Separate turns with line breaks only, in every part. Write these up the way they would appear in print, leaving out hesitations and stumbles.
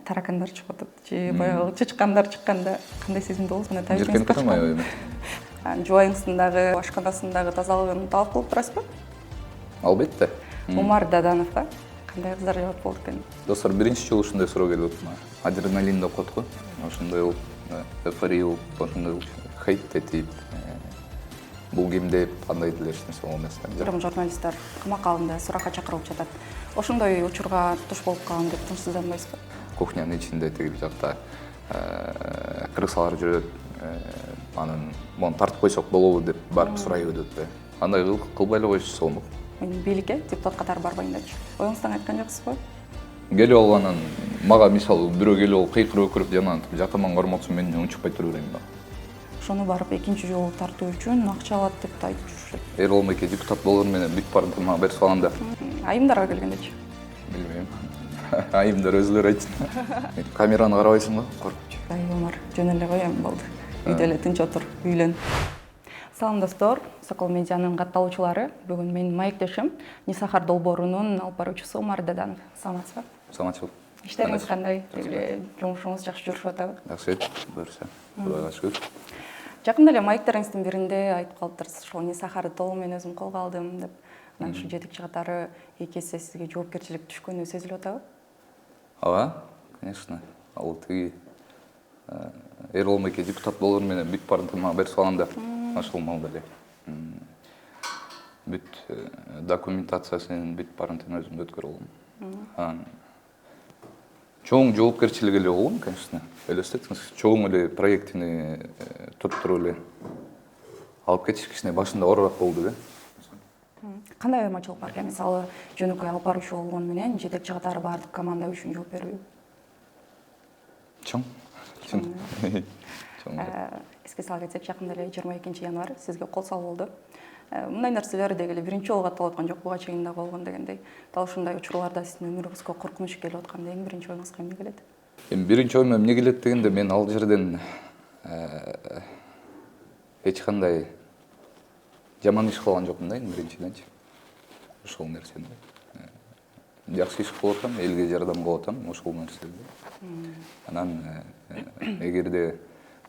таракандар чыгып атат же баягы чычкандар чыкканда кандай сезимде болосуң?
Жиркенип калмайбы эми?
Жубайыңыздын дагы, ашканасын дагы тазалыгын талап кылып турасызбы?
Албетте.
Умар Даданов кандай кыздар жагат болот экен?
Достор, биринчи жолу ушундай суроо келип атат. Адреналин деп коет го. Ошондой болуп, эйфория болуп, ошондой болуп, хейт этип, бул ким деп кандай деле эч нерсе болмос да.
Айрым журналисттер камакка алганда суракка чакырып жатат. Ошондой учурга туш болуп калган деп тынчсызданбайсызбы?
Кухнянын ичинде тиги жакта кыргызалар жүрөт, анан мону тартып койсок болобу деп барып сурай өтөт да. Андай кылбай эле койсо болмок.
Бийликке депутат катары барбайын-дечи. Оюңуздан айткан жоксузбу?
Келип алганан мага мисалы бирөө келип алып кыйкырып өкүрүп жанан жакаман кармакчы мен унчукпай тура берем да.
Ошону барып экинчи жолу тартуу үчүн акча алат деп да айтып жүрүшөт.
Эрол Меке депутат болгону менен бүт барын мага берип салганда.
Айымдарга келгендечи.
Билбейм. Айымдар өзүлөрү айтсын. Камераны карабайсыңбы? Коркупчу.
Омар, жөн эле кой эми болду. Үйдө эле тынч отур, үйлөн. Салам достор, Сокол медианын катталуучулары. Бүгүн менин маектешим Нисахар долбоорунун алып баруучусу Омар Даданов. Саламатсызбы?
Саламатчылык.
Иштериңиз кандай? Жумушуңуз жакшы жүрүшүп атабы?
Жакшы, буюрса. Кудайга шүгүр.
Жакында эле маектериңиздин биринде айтып калыптырсыз, ошол Нисахарды толугу менен өзүм колго алдым деп. Анан ушу жетекчи катары эки эсе сизге жоопкерчилик түшкөнү сезилип атабы?
Ооба, конечно. Ал тиги Эрол Меке депутат болгону менен бүт барын мага берип салганда, ошол маалда эле бүт документациясын, бүт барын өзүм өткөрүп алдым. Анан чоң жоопкерчилик эле болгон, конечно. Элестетиңиз, чоң эле проектини туруп эле алып кетиш кичине башында оорураак болду да.
Кандай айырмачылык бар экен? Мисалы, жөнөкөй алып баруучу болгону менен жетекчи катары баардык команда үчүн жооп берүү.
Чоң.
Эске сала кетсек, жакында эле 22 январь сизге кол салуу болду. Мындай нерселер деги эле биринчи жолу катталып аткан жок, буга чейин да болгон дегендей. Дал ушундай учурларда сиздин өмүрүңүзгө коркунуч келип атканда эң биринчи оюңузга эмне келет?
Эми биринчи оюма эмне келет дегенде, мен ал жерден эч кандай жаман иш кылган жокмун да, биринчиденчи. Ошол нерсени. Жакшы иш кылып атам, элге жардам кылып атам, ошол нерседе. Анан эгерде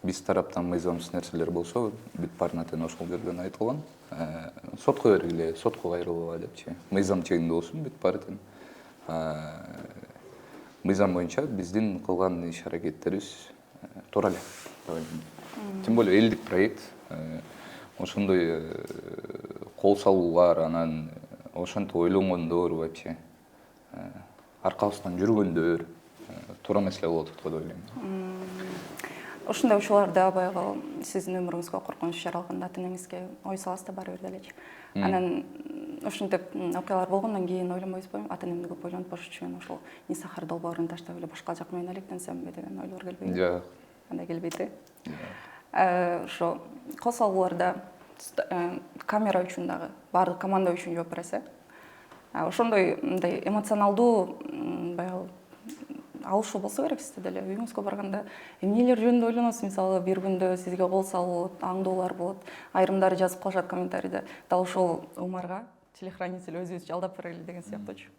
биз тараптан мыйзамсыз нерселер болсо, бүт баарына тең ошол жерден айтылган. Сотко бергиле, сотко кайрылгыла депчи. Мыйзам чегинде болсун, бүт баары тең. Мыйзам боюнча биздин кылган иш-аракеттерибиз туура эле. Тем более элдик проект, ошондой кол салуулар, анан ошентип ойлонгондор вообще аркабыздан жүргөндөр туура маселе болуп атат го деп ойлойм.
Ушундай учурларда баягы сиздин өмүрүңүзгө коркунуч жаралганда ата энеңизге ой саласыз да баары бир делечи. Анан ушинтип окуялар болгондон кийин ойлонбойсузбу? Ата энемди көп ойлонтпош үчүн ошол Нисахар долбоорун таштап эле башка жак менен алектенсемби деген ойлор келбейби?
Жок.
Андай келбейт, ошо кол салууларда камера үчүн дагы, баардык команда үчүн жооп бересиз. Ошондой мындай эмоционалдуу баягы алышуу болсо керек сизде деле. Үйүңүзгө барганда эмнелер жөнүндө ойлоносуз? Мисалы, бир күндө сизге кол салып, аңдуулар болот. Айрымдары жазып калышат комментарийде. Дал ошол Омарга телехранитель өзүбүз жалдап берели деген сыяктуучу.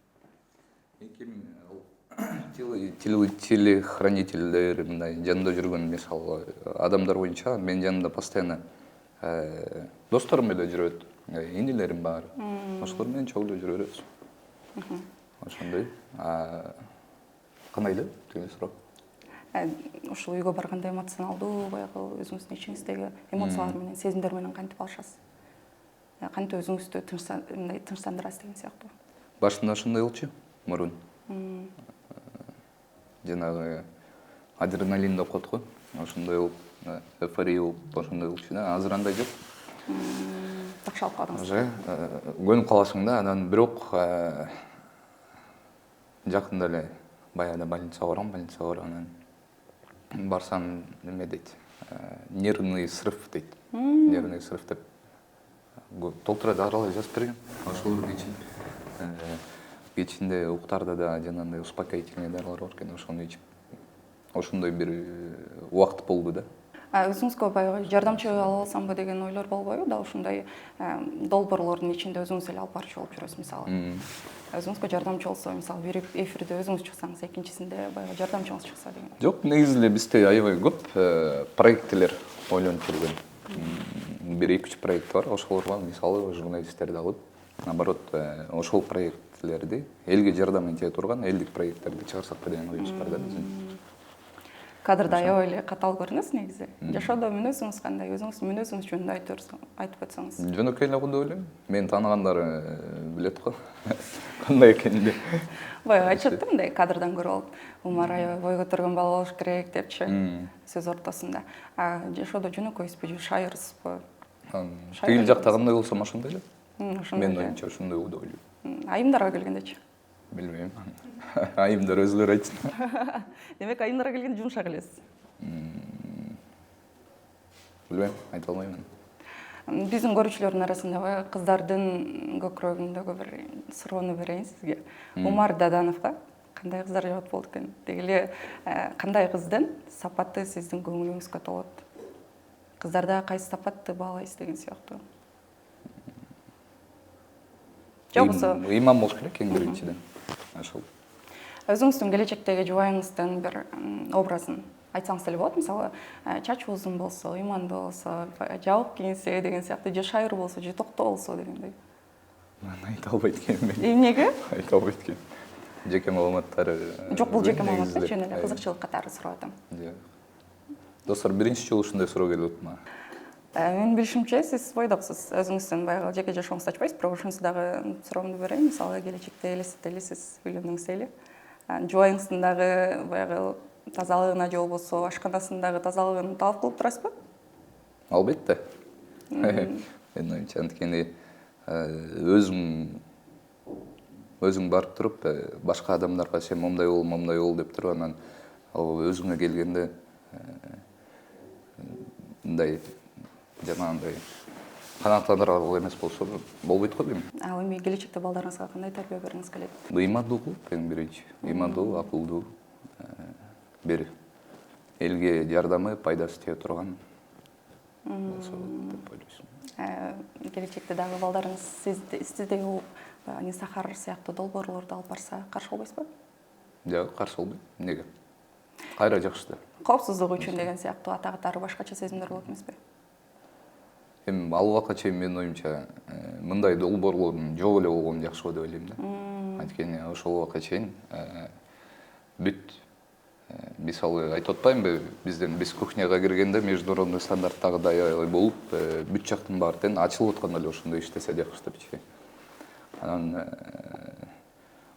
Телехранительдер мындай жанында жүргөн мисалы адамдар боюнча мен жанымда постоянно досторум эле жүрөт, инилерим бар. Ошолор менен чогуу эле жүрө беребиз. Ошондой. Кандай эле деген суроо? Ушул үйгө барганда эмоционалдуу баягы өзүңүздүн ичиңиздеги эмоциялар менен, сезимдер менен кантип алышасыз? Кантип өзүңүздү тынчтандырасыз деген сыяктуу.
Башында ошондой болчу, мурун. Жанагы адреналин деп коет го. Ошондой болуп, эйфория болуп, ошондой болчу да. Азыр андай жок.
Такшалып калдыңыз.
Уже көнүп каласың да, анан бирок жакында эле баягы больницага барам, анан барсам неме дейт, нервный срыв дейт. Нервный срыв деп толтура дарылар жазып берген. Ошолордун ичинде уктарда да жанагындай успокоительный дарылар бар экен, ошону ичип. Ошондой бир убакыт болду да.
Өзүңүзгө баягы жардамчы ала алсамбы деген ойлор болбойбу? Дал ушундай долбоорлордун ичинде өзүңүз эле алып барчу болуп жүрөсүз мисалы. Өзүңүзгө жардамчы болсо, мисалы бир эфирде өзүңүз чыксаңыз, экинчисинде баягы жардамчыңыз чыкса деген.
Жок, негизи эле бизде аябай көп проекттер ойлонуп жүргөн. Бир 2-3 проект бар, ошолорго мисалы журналисттерди алып, наоборот, ошол проектлерди элге жардам эте турган элдик проекттерди чыгарсак деген оюбуз бар да биздин.
Кадрда аябай эле катаал көрүнөсүз негизи. Жашоодо мүнөзүңүз кандай? Өзүңүздүн мүнөзүңүз жөнүндө айтып өтсөңүз.
Жөнөкөй эле го деп ойлойм. Мени тааныгандар билет го кандай экенин.
Баягы айтышат да мындай кадрдан көрүп алып, Умар аябай бой көтөргөн бала болуш керек депчи. Сөз ортосунда. Жашоодо жөнөкөйсүзбү же шайырсызбы?
Тигил жакта кандай болсом ошондой эле.
Менин
оюмча ошондой деп ойлойм.
Айымдарга келгендечи?
Билбейм. Айымдар өзүлөрү айтсын.
Демек айымдарга келгенде жумшак элесиз.
Билбейм, айта албайм.
Биздин көрүүчүлөрдүн арасында кыздардын көкүрөгүндөгү бир суроону берейин сизге. Умар Даданов кандай кыздар жагат болду экен? Деги эле кандай кыздын сапаты сиздин көңүлүңүзгө толот? Кыздарда кайсы сапатты баалайсыз деген сыяктуу. Жоксо
Ыйман болуш керек эң биринчиден. Ошол.
Өзүңүздүн келечектеги жубайыңыздын бир образын айтсаңыз деле болот. Мисалы, чачы узун болсо, ыймандуу болсо, жабык кийинсе деген сыяктуу, же шайыр болсо, же токтоо болсо дегендей.
Айта албайт экенмин мен.
Эмнеге?
Айта албайт экенмин. Жеке маалыматтары.
Жок, бул жеке маалымат жөн эле кызыкчылык катары сурап атам.
Достор, биринчи жолу ушундай суроо келип атпайбы?
Менин билишимче, сиз бойдоксуз. Өзүңүздүн баягы жеке жашооңузду ачпайсыз, бирок ошонусу дагы суроомду берейин. Мисалы, келечекте элестетелисиз, үйлөнгүңүз эле. Жубайыңыздын дагы баягы тазалыгына же болбосо ашканасындагы тазалыгын талап кылып турасызбы?
Албетте. Менин оюмча анткени өзүң барып туруп башка адамдарга сен момундай бол деп туруп анан өзүңө келгенде мындай жанагындай канааттандырарлык эмес болсо болбойт го дейм.
Ал эми келечекте балдарыңызга кандай тарбия бергиңиз келет?
Ыймандуу кылып эң биринчи. Ыймандуу, акылдуу, бир элге жардамы, пайдасы тие турган болсо деп ойлойсуң.
Келечекте дагы балдарыңыз сиздеги Нисахар сыяктуу долбоорлорду алып барса, каршы болбойсузбу?
Жок, каршы болбойм. Эмнеге? Кайра жакшы да.
Коопсуздук үчүн деген сыяктуу ата катары башкача сезимдер болот эмеспи?
Эми ал убакка чейин менин оюмча мындай долбоорлордун жок эле болгону жакшы го деп ойлойм да. Анткени ошол убакка чейин бүт мисалы айтып атпаймынбы, биз кухняга киргенде международный стандарттагыдай аябай болуп, бүт жактын баары тең ачылып атканда эле ошондой иштесе жакшы депчи. Анан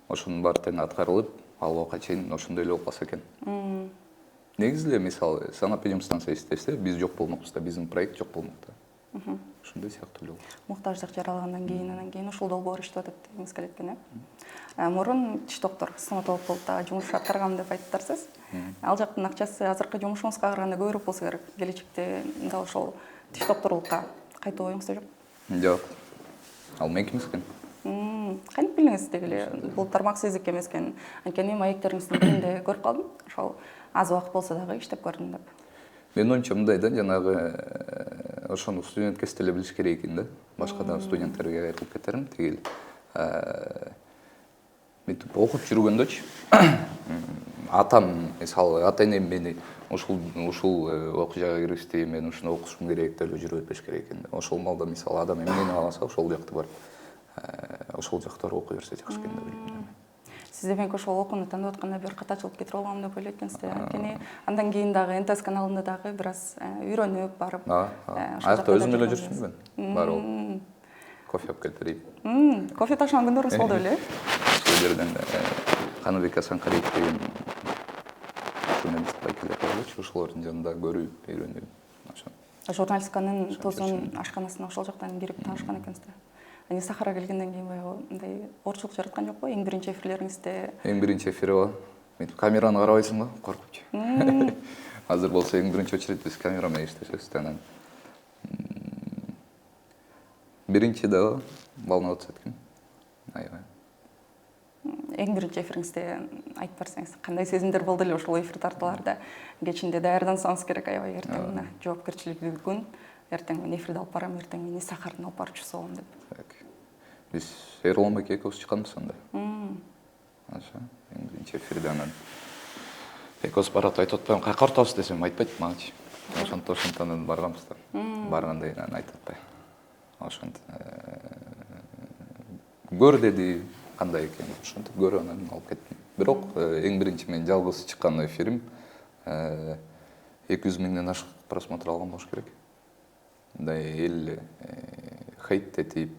ошонун баары тең аткарылып, ал убакка чейин ошондой эле болуп калса экен. Негизи эле мисалы санапидемстанция иштесе, биз жок болмокпуз да, биздин проект жок болмок да. Ошондой сыяктуу эле болот.
Муктаждык жаралгандан кийин, анан кийин ушул долбоор иштеп атат дегиңиз келет экен, Мурун тиш доктор, стоматолог болуп дагы жумуш аткаргам деп айттырсыз. Ал жактын акчасы азыркы жумушуңузга караганда көбүрөөк болсо керек. Келечекте дал ошол тиш докторлукка кайтуу оюңузда жок?
Жок. Ал меники эмес экен.
Кантип билдиңиз деги эле бул тармак сиздики эмес экенин? Анткени маектериңиздин биринде көрүп калдым. Ошол аз убакыт болсо дагы иштеп көрдүм деп.
Менин оюмча мындай да, жанагы ошону студент кезде эле билиш керек экен да. Башка да студенттерге айтылып кетерим, тигил мынтип окуп жүргөндөчү атам, мисалы, ата-энем мени ушул окуу жайга киргизди, мен ушуну окушум керек деп эле жүрүп өтпөш керек экен. Ошол маалда мисалы адам эмнени кааласа, ошол жакты барып, ошол жактары окуй берсе жакшы экен деп ойлойм.
Сиз демек ошол окууну тандап атканда бир катачылык кетирип алгам деп ойлойт экенсиз да. Анткени андан кийин дагы НТС каналында дагы бир аз үйрөнүп барып.
Аякта өзүм эле жүрчүмүн мен. Барып кофе алып келтирейин.
Кофе ташыган күндөрүңүз болду беле?
Ошол жерден Каныбек Асанкариев деген журналист байкелер болчу, ошолордун жанында көрүп, үйрөнүп.
Журналистиканын тозун ашканасына ошол жактан кирип таанышкан экенсиз да. Нисахарга келгенден кийин баягы мындай оорчулук жараткан жокпу? Эң биринчи эфирлериңизде? Эң
биринчи эфири мынтип камераны карабайсыңбы, коркупчу. Азыр болсо эң биринчи очередь биз камера менен иштешебиз анан. Биринчи дагы балнат атат экен. Аябай.
эң биринчи эфириңизде айтып берсеңиз, кандай сезимдер болду эле ушул эфир тартууларда? Кечинде даярдансаңыз керек, аябай эртең мына жоопкерчиликтүү күн, эртең мен эфирди алып барам, эртең мен Исахардын алып баруучусу болом деп.
Биз Эрлан байке экөөбүз чыкканбыз анда. Аша, эң биринчи эфирде анан экөөбүз барат айтып атпайбы, кайка баратабыз десем айтпайт магачы. Ошондон барганбыз да. Барганда анан айтып атпайбы. Ошентип көр деди, кандай экен, ошентип көрүп анан алып кеттим. Бирок эң биринчи мен жалгыз чыккан эфирим 200 миңден ашык просмотр алган болуш керек. Мындай эл хейт этип,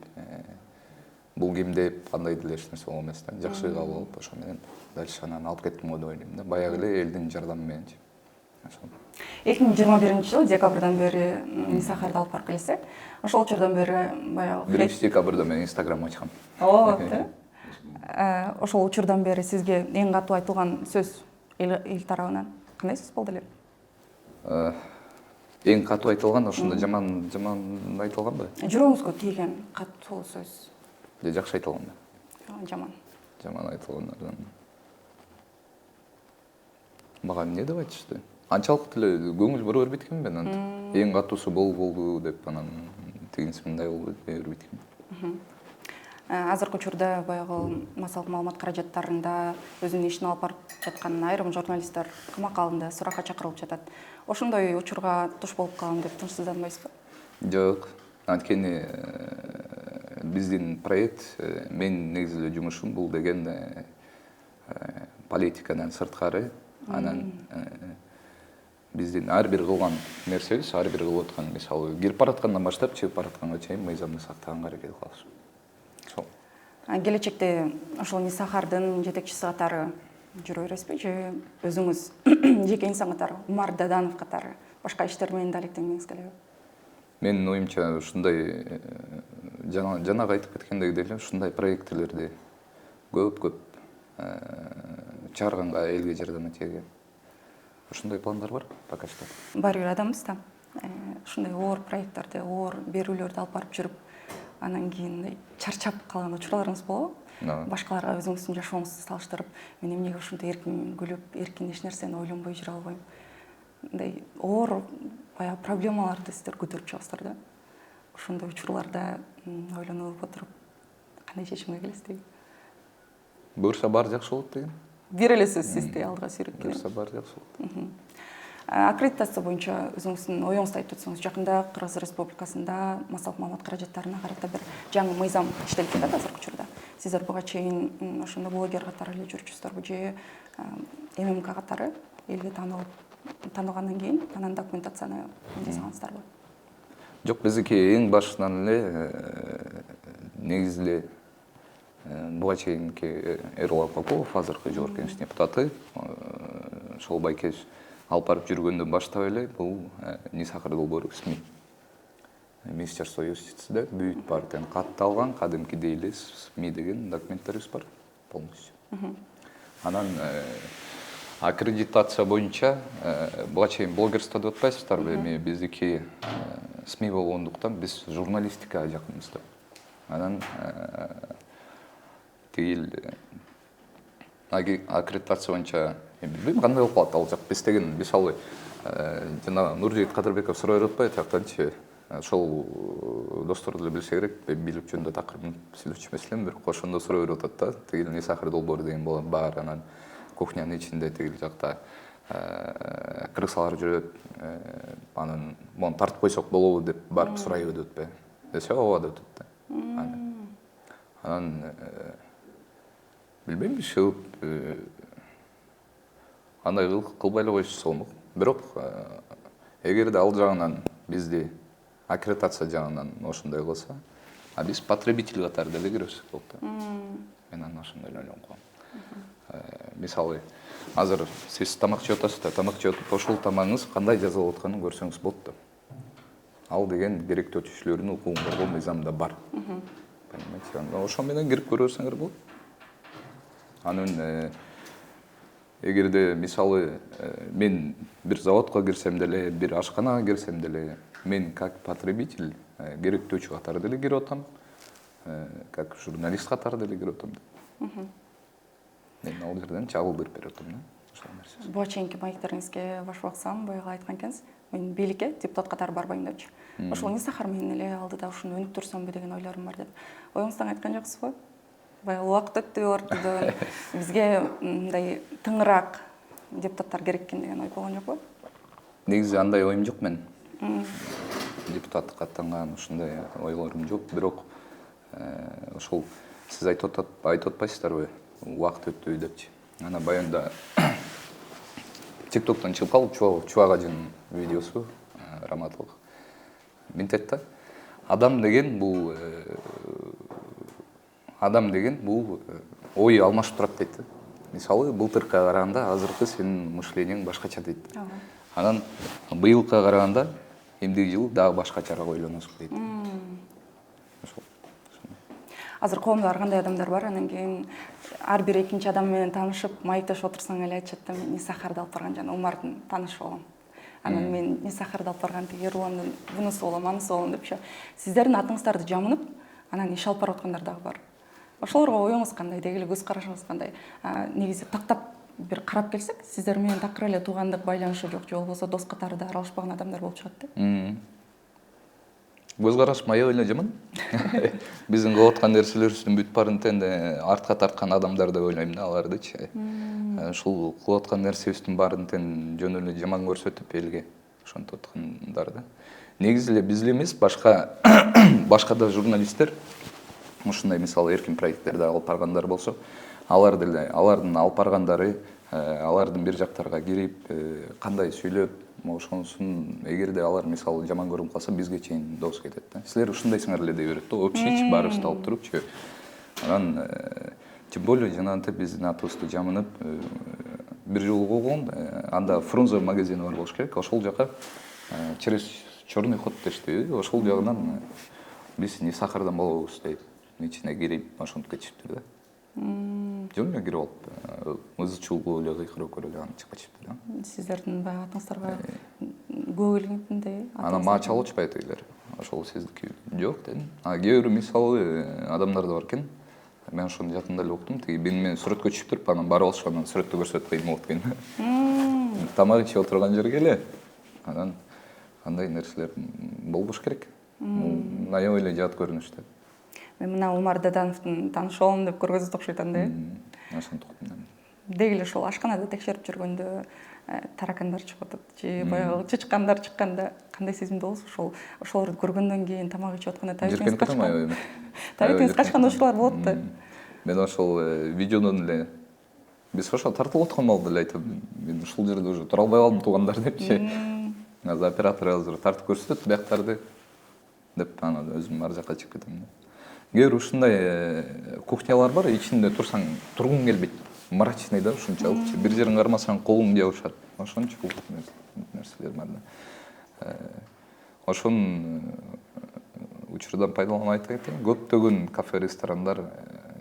бул ким деп, андай деле эч нерсе болгон эмес да. Жакшы кабыл алып, ошо менен дальше анан алып кеттим го деп ойлойм да. Баягы эле элдин жардамы мененчи.
2021 декабрдан бери Исахарды алып барып келесиз. Ошол учурдан бери баягы
1 декабрда мен Instagram ачкам.
Ошол учурдан бери сизге эң катуу айтылган сөз эл тарабынан кандай сөз болду эле?
Эң катуу айтылган ошондо жаман айтылганбы?
Жүрөгүңүзгө тийген катуу сөз.
Же жакшы айтылганбы?
Жаман.
Жаман айтылгандардан. Мага эмне деп айтышты? Анчалык деле көңүл бура бербейт экенмин мен антип. Эң катуусу болду деп анан тигинси мындай болду деп бербейт экенмин.
Азыркы учурда баягы массалык маалымат каражаттарында өзүнүн ишин алып барып жаткан айрым журналисттер камакка алынды, суракка чакырылып жатат. Ошондой учурга туш болуп калам деп тынчсызданбайсызбы?
Жок. Анткени биздин проект, менин негизи эле жумушум бул деген политикадан сырткары, анан биздин ар бир кылган нерсебиз, ар бир кылып аткан, мисалы, кирип бараткандан баштап чыгып баратканга чейин мыйзамды сактаганга аракет кылабыз. Ошол.
Келечекте ошол Исахардын жетекчиси катары жүрө бересизби же өзүңүз жеке инсан катары, Умар Даданов катары башка иштер менен да алектенгиңиз келеби?
Менин оюмча ушундай жанагы айтып кеткендей деле ушундай проектлерди көп чыгарганга элге жардам этеге. Ушундай пландар бар пока что.
Бар бир адамбыз да. Ушундай оор проекттерди, оор берүүлөрдү алып барып жүрүп, анан кийин чарчап калган учурларыңыз болобу? Башкаларга өзүңүздүн жашооңузду салыштырып, мен эмнеге ушундай эркин күлүп, эркин эч нерсени ойлонбой жүрө албайм. Мындай оор баягы проблемаларды сиздер көтөрүп чыгасыздар да. Ошондой учурларда ойлонуп отуруп, кандай чечимге келесиз деген?
Буюрса бар жакшы болот деген.
Бир эле сөз сизди алдыга сүйрөп келет.
Буюрса бар жакшы болот.
Аккредитация боюнча өзүңүздүн оюңузду айтып өтсөңүз, жакында Кыргыз Республикасында массалык маалымат каражаттарына карата бир жаңы мыйзам иштелип жатат азыркы учурда. Сиздер буга чейин ошондо блогер катары эле жүрчүсүздөрбү же ММК катары элге тааныгандан кийин анан документацияны жасагансыздарбы?
Жок, биздики эң башынан эле негизи эле буга чейинки Эрлан Попов, азыркы жогорку кеңеш депутаты, ошол байкебиз алып барып жүргөндөн баштап эле бул Исахар долбоору СМИ. Министерство юстицияда бүт партияны катталган, кадимкидей эле СМИ деген документтерибиз бар полностью. Анан аккредитация боюнча буга чейин блогерство деп атпайсыздарбы, эми биздики СМИ болгондуктан биз журналистикага жакынбыз да. Анан тигил аккредитация боюнча билбейм кандай болуп калат ал жак. Биз деген мисалы жана Нуржигит Кадырбеков сурай берип атпайбы тияктанчы. Ошол достор деле билсе керек, бийлик жөнүндө такырын сүйлөчү эмес элем, бирок ошондо сурай берип атат да. Тигил Исахар долбоору деген бар, анан кухнянын ичинде тигил жакта кыргызчалар жүрөт, анан мону тартып койсок болобу деп барып сурайбы деп атпайбы. Десе ооба деп атат да. Анан билбейм, чыгып андай кылбай эле койсо болмок. Бирок эгерде ал жагынан бизди аккредитация жагынан ошондой кылса, биз потребитель катары деле киребиз болот да. Мен анан ошондой ойлонуп калам. Мисалы, азыр сиз тамак жеп атасыз да, тамак жеп атып ошол тамагыңыз кандай жазылып атканын көрсөңүз болот да. Ал деген керектүү өтүүчүлөрдүн укугун коргоо мыйзамында бар. Понимаете? Ошол менен кирип көрө берсеңер болот. Анын эгерде мисалы мен бир заводко кирсем деле, бир ашканага кирсем деле, мен как потребитель керектөөчү катары деле кирип атам, как журналист катары деле кирип атам.
мен ал жерден чабыл берип беретим да ошол нерсе.
Буга чейинки маектериңизге баш баксам, баягы айткан экенсиз, мен бийликке депутат катары барбайм депчи. Ошол Нисахар менен эле алдыда ушуну өнүк турсамбы деген ойлорум бар деп. Оюңуздан айткан жоксузбу? Баягы убакыт өттү ортодон бизге мындай тыңыраак депутаттар керек экен деген ой болгон жокпу?
Негизи андай оюм жок мен. Депутаттыкка аттанган ушундай ойлорум жок, бирок ошол сиз айтып атпайсыздарбы? Убакыт өттү депчи. Ана баягында TikToктон чыгып калып Чубагажын видеосу Раматов. Мынтет да. Адам деген бул ой алмашып турат дейт. Мисалы, былтыркыга караганда азыркы сенин мышлениең башкача дейт. Анан быйылкыга караганда эмдиги жыл дагы башкачараак ойлоносуң дейт.
Азыр коомдо кандай адамдар бар, анан кийин ар бир экинчи адам менен таанышып, маектешип отурсаң эле айтышат да, мен Нисахарды алып барган жана Умардын таанышы болгом. Анан мен Нисахарды алып барган тиги Эрландын бунусу болом, анысы болом депчи. Сиздердин атыңыздарды жамынып, анан иш алып барып аткандар дагы бар. Ошолорго оюңуз кандай, деги эле көз карашыңыз кандай? Негизи тактап бир карап келсек, сиздер менен такыр эле туугандык байланышы жок, же болбосо дос катары да аралашпаган адамдар болуп чыгат да.
Көз карашым аябай эле жаман. Биздин кылып аткан нерселерибиздин бүт баарын тең артка тарткан адамдар деп ойлойм да алардычы. Ушул кылып аткан нерсебиздин баарын тең жөн эле жаман көрсөтүп элге ошентип аткандар да. Негизи эле биз эле эмес, башка да журналисттер ушундай мисалы эркин проекттерди алып баргандар болсо, алардын алып баргандары, алардын бир жактарга кирип, кандай сүйлөп, ошонусун эгерде алар мисалы жаман көрүнүп калса, бизге чейин дос кетет да. Силер ушундайсыңар эле дей берет да, общийчи баарыбызды алып турупчу. Анан тем более жанагынтип биздин атыбызды жамынып, бир жолу болгон, анда Фрунзе магазини бар болуш керек, ошол жака через черный ход дешти, ошол жагынан биз Нисахардан болобуз дейт. Ичине кирип, ошентип кетишиптир да. Жөн эле кирип алып, ызчулгуу эле кыйкырып көрүп анан чыгып кетишиптир да.
Сиздердин баягы атыңыздарга көңүлүңүздөй.
Анан мага чалып атышпайт элер. Ошол сиздики жок дедим. Кээ бир мисалы адамдар да бар экен. Мен ошону жакында эле уктум. Тиги менин сүрөткө түшүп туруп, анан барып алышып, анан сүрөттү көрсөтүп кыйын болот экен. Тамак ичип отурган жерге эле. Анан андай нерселер болбош керек. Аябай эле жат көрүнүш да.
Мен мына Умар Дадановдун таанышы болом деп көргөзүп окшойт андай.
Ошентип уктум.
Деги эле ошол ашканада текшерип жүргөндө таракандар чыгып атат же баягы чычкандар чыкканда кандай сезимде болосуз? Ошолорду көргөндөн кийин тамак ичип атканда табитиңиз качкан учурлар болот да.
Мен ошол видеодон эле биз ошо тартылып аткан маалда эле айтам. Мен ушул жерде уже тура албай калдым туугандар депчи. Азыр оператор азыр тартып көрсөтөт бияктарды деп анан өзүм ар жакка чыгып кетем. Кээ бир ушундай кухнялар бар, ичинде турсаң тургуң келбейт. Мрачный да ушунчалыкчы. Бир жериң кармасаң колуң жабышат. Ошончолук нерселер бар да. Ошонун учурдан пайдаланып айта кетейин. Көптөгөн кафе, ресторандар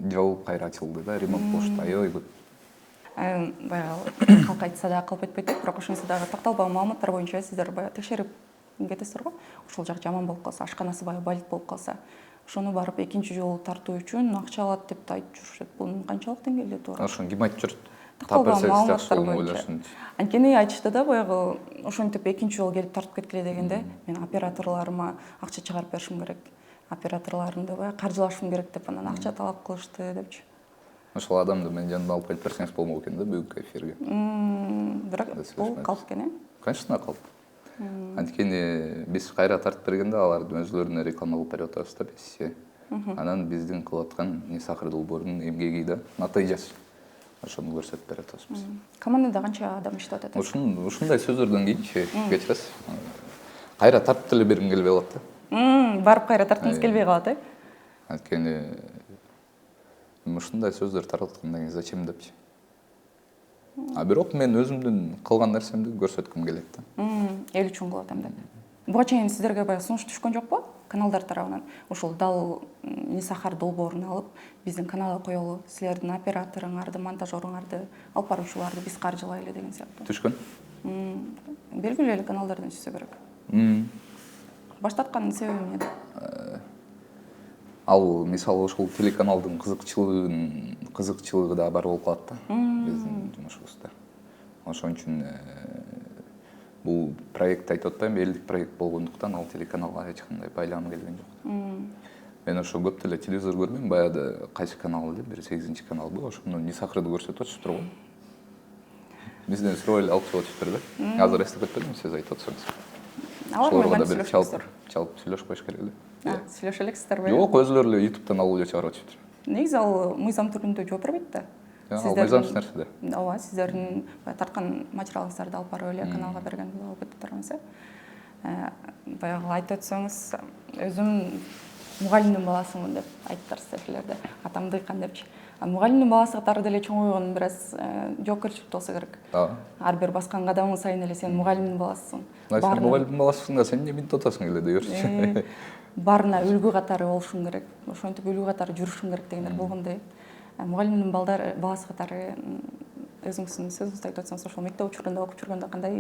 жабылып кайра ачылды да, ремонт болушту аябай көп.
Баягы калк айтса да калп этпейт, бирок ошонусу дагы такталбаган маалыматтар боюнча сиздер баягы текшерип кетесиздер го. Ошол жак жаман болуп калса, ашканасы баягы балит болуп калса, ошону барып экинчи жолу тартуу үчүн акча алат деп да айтып жүрүшөт. Бул канчалык деңгээлде туура?
Ошону ким айтып жүрөт?
Такталбаган маалыматтар боюнча. Анткени айтышты да баягы ошентип экинчи жолу келип тартып кеткиле дегенде, мен операторлорума акча чыгарып беришим керек. Операторлорумду баягы каржылашым керек деп анан акча талап кылышты депчи.
Ошол адамды мен жанымда алып келип берсеңиз болмок экен да бүгүнкү эфирге.
Бирок бул калп экен, э?
Конечно, калп. Анткени биз кайра тартып бергенде алардын өзлөрүнө реклама кылып берип атабыз да биз. Анан биздин кылып аткан Нисахар долбоорунун эмгеги да натыйжасы. Ошону көрсөтүп берип атабыз биз.
Командада канча адам иштеп атат?
Ушундай сөздөрдөн кийинчи кечиресиз. Кайра тартып деле бергим келбей калат да.
Барып кайра тарткыңыз келбей калат, э?
Анткени ушундай сөздөр таратылгандан кийин зачем депчи. Бирок мен өзүмдүн кылган нерсемди көрсөткүм келет да.
Эл үчүн кылып атам деп. Буга чейин сиздерге баягы сунуш түшкөн жокпу? Каналдар тарабынан ошол дал Нисахар долбоорун алып, биздин каналга коелу, силердин операторуңарды, монтажеруңарды, алып баруучуларды биз каржылайлы деген сыяктуу.
Түшкөн.
Белгилүү эле каналдардан түшсө керек. Баш тарткандын себеби эмнеде?
ал мисалы ошол телеканалдын кызыкчылыгы да бар болуп калат да биздин жумушубузда. Ошон үчүн бул проект айтып атпайбы, элдик проект болгондуктан ал телеканалга эч кандай байланым келген жок. Мен ошо көп деле телевизор көрмөйм, баягы кайсы канал эле, 8 каналбы, ошондо Нисахрды көрсөтүп атышыптыр го. Бизден сурап эле алып чыгып атышыптыр да. Азыр эстеп кетпедим, сиз айтып атсаңыз. Ошолорго да бир чалып сүйлөшүп коюш керек эле.
Сүйлөшө элексиздерби?
Жок, өзүлөрү эле YouTube'дан алып эле чыгарып атышыптыр.
Негизи ал мыйзам түрүндө жооп бербейт да.
Ал мыйзамсыз нерсе да.
Ооба, сиздердин тарткан материалыңыздарды алып барып эле каналга берген болуп кетип тургансыз. Баягы айтып өтсөңүз, өзүм мугалимдин баласымын деп айттыңар силерде. Атам дыйкан депчи. Мугалимдин баласы катары деле чоңойгон бир аз жоопкерчилик болсо керек. Ар бир баскан кадамың сайын эле сен мугалимдин баласысың.
Сен мугалимдин баласысың да, сен эмне атасың эле деберчи.
Баарына үлгү катары болушуң керек. Ошентип үлгү катары жүрүшүң керек дегендер болгондой. Мугалимдин баласы катары өзүңүздүн сөзүңүздү айтып атсаңыз, ошол мектеп учурунда окуп жүргөндө кандай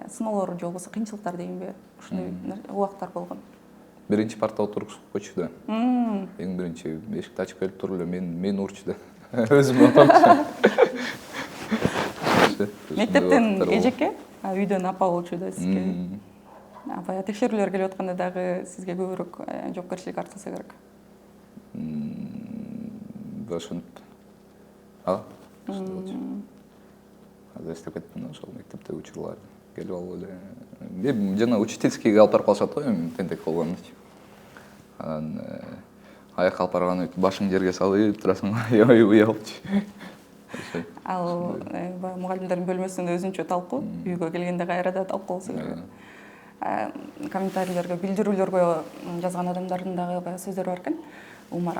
сыноолор же болбосо кыйынчылыктар дейинби, ушундай убактар болгон?
Биринчи партага отургузуп койчу да. Эң биринчи эшикти ачып келип туруп эле мени урчу да. Өзүм атамчы.
Мектептен эжекке, үйдөн апа болчу да сизге. Баягы текшерүүлөр келип атканда дагы сизге көбүрөөк жоопкерчилик артылса керек.
Ошентип. Азыр эстеп кеттим да, ошол мектептеги учурлар келип алып эле. Эми жана учительскийге алып барып калышат го, эми тентек болгондучу. Анан аяк алып барган башың жерге салып турасың, уялчу.
Ал баягы мугалимдердин бөлмөсүндө өзүнчө талкуу, үйгө келгенде кайра талкуулосу керек. Комментарийлерге, билдирүүлөргө жазган адамдардын дагы баягы сөздөрү бар экен. Умар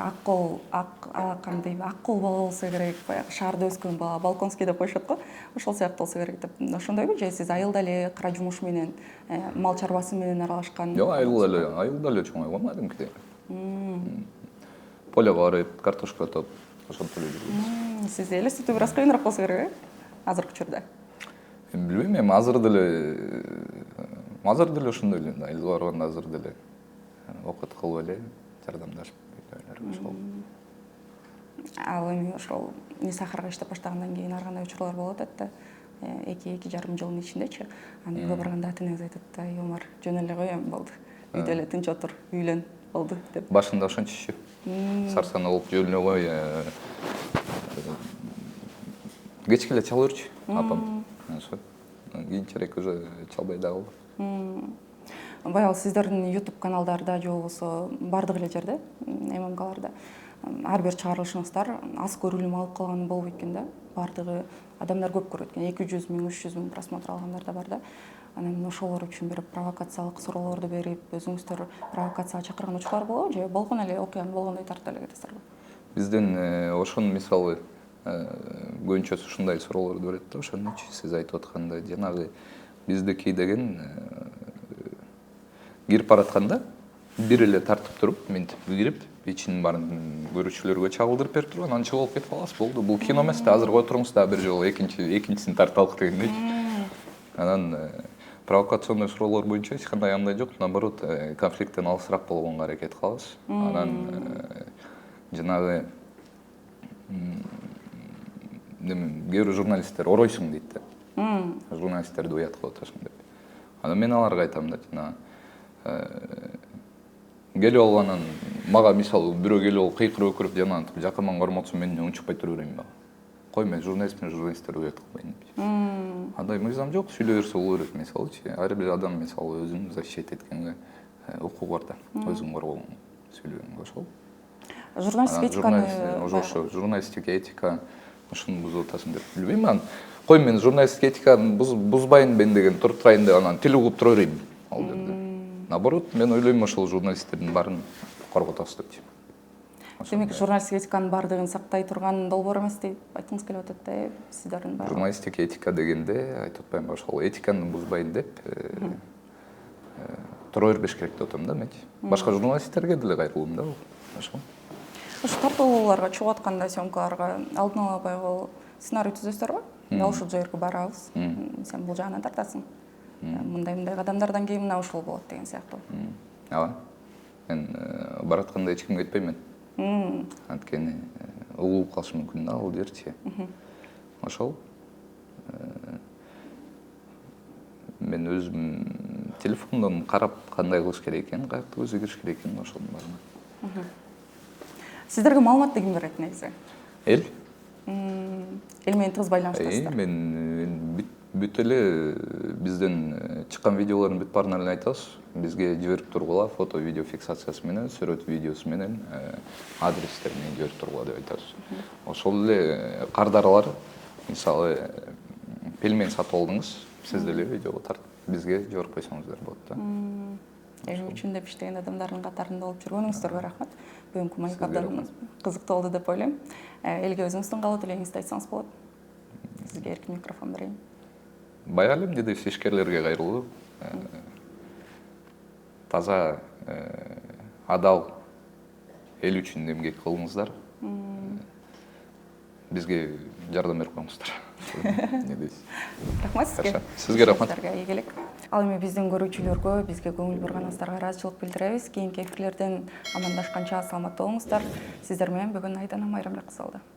кандай ак кол бала болсо керек, баягы шаарда өскөн бала, балконский деп коюшат го. Ошол сыяктуу болсо керек деп. Ошондойбу же сиз айылда эле кыра жумуш менен, мал чарбасы менен аралашкан?
Жок, айылда эле чоңойгом кадимкидей. Полего барып, картошка отоп, ошентип эле жүргөнбүз.
Сиз элестетүү бир аз кыйыныраак болсо керек, азыркы учурда?
Эми билбейм, эми азыр деле ошондой эле, айылга барганда азыр деле окут кылып эле жардамдашып ошол.
Ал эми ошол Нисахарга иштеп баштагандан кийин ар кандай учурлар болуп атат да. 2-2,5 жылдын ичиндечи. Аны үйгө барганда ата-энеңиз айтат да, Омар, жөн эле кой, эми болду. Үйдө эле тынч отур, үйлөн, болду деп.
Башында ошончучу. Сарсана болуп жөн эле кой. Кечке эле чала берчү апам. Ошо. Кийинчерээк уже чалбай да калды.
Баягы сиздердин YouTube каналдарда же болбосо бардык эле жерде, ММКларда ар бир чыгарылышыңыздар аз көрүлүм алып калган болбойт экен да. Бардыгы адамдар көп көрөт экен, 200 000, 300 000 просмотр алгандар да бар да. Анан ошолор үчүн бир провокациялык суроолорду берип, өзүңүздөр провокацияга чакырган учурлар болобу же болгон эле окуяны болгондой тартып эле кетесиздерби?
Бизден ошонун мисалы көбүнчөсү ушундай суроолорду берет да, ошонучу сиз айтып аткандай жанагы биздики деген кирип баратканда бир эле тартып туруп, мынтип кирип, ичинин баарын көрүүчүлөргө чагылдырып берип турган, анан чыгып алып кетип каласыз, болду. Бул кино эмес да, азыр кое туруңуз да бир жолу экинчисин тарталык дегендейчи. Анан провокационный суроолор боюнча эч кандай андай жок, наоборот, конфликттен алысыраак болгонго аракет кылабыз. Анан жанагы кээ бир журналисттер оройсуң дейт да. Журналисттерди уят кылып атасың деп. Анан мен аларга айтам да, жана келип алганан мага мисалы бирөө келип алып кыйкырып өкүрүп жанагынтип жакырман карматса мен унчукпай тура берейин бага. Кой, мен журналисттерди уят кылбайм деп. Андай мыйзам жок, сүйлөй берсе боло берет мисалычы. Ар бир адам мисалы өзүн защищать эткенге укугу бар да, өзүн коргогонго, сүйлөгөнгө ошол. Журналистика этика ошону бузуп атасың деп билбейм аны. Кой, мен журналистика этиканы бузбайын мен деген туруп турайын деп анан тил угуп тура берейин ал жерде. Наоборот, мен ойлойм ошол журналисттердин баарын корготосуз депчи.
Демек, журналистика этиканын баардыгын сактай турган долбоор эмес деп айткыңыз келип атат да, сиздердин баары.
Журналистика этика дегенде айтып атпаймынбы, ошол этиканы бузбайын деп тура бербеш керек деп атам да менчи. Башка журналисттерге деле кайрылуум да бул. Ошол.
Ошо тартууларга чыгып атканда съемкаларга алдын ала баягы сценарий түзөсүздарбы? Ушул жерге барабыз, сен бул жагынан тартасың. Мындай адамдардан кийин мына ушул болот деген сыяктуу.
Ооба. мен баратканда эч кимге айтпайм мен. Анткени угулуп калышы мүмкүн да ал жерчи. Ошол мен өзүм телефондон карап кандай кылыш керек экенин, каякта өзгөрүш керек экенин ошонун баарына.
Сиздерге маалыматты ким берет негизи?
Эл?
Эл менен тыгыз байланыштасыздар.
Мен бүт эле бизден чыккан видеолордун бүт баарын эле айтабыз. Бизге жиберип тургула фото, видео фиксациясы менен, сүрөт, видеосу менен, адрестер менен жиберип тургула деп айтабыз. Ошол эле кардаралар, мисалы, пельмен сатып алдыңыз, сиз деле видеого тартып бизге жиберип койсоңуздар болот да.
Эл үчүн деп иштеген адамдардын катарында болуп жүргөнүңүздөргө рахмат. Бүгүнкү Майк абдан кызыктуу болду деп ойлойм. Элге өзүңүздүн каалоо тилегиңизди айтсаңыз болот. Сизге эркин микрофон берейин.
Баягы эле эмне ишкерлерге кайрылуу, таза, адал эл үчүн эмгек кылыңыздар. Бизге жардам берип коюңуздар. Не дейсиз?
Рахмат сизге.
Сизге рахмат.
Ийгилик. Ал эми биздин көрүүчүлөргө, бизге көңүл бурганыңыздарга ыраазычылык билдиребиз. Кийинки эфирлерден амандашканча саламатта болуңуздар. Сиздер менен бүгүн Айдана Майрамбек кызы болду.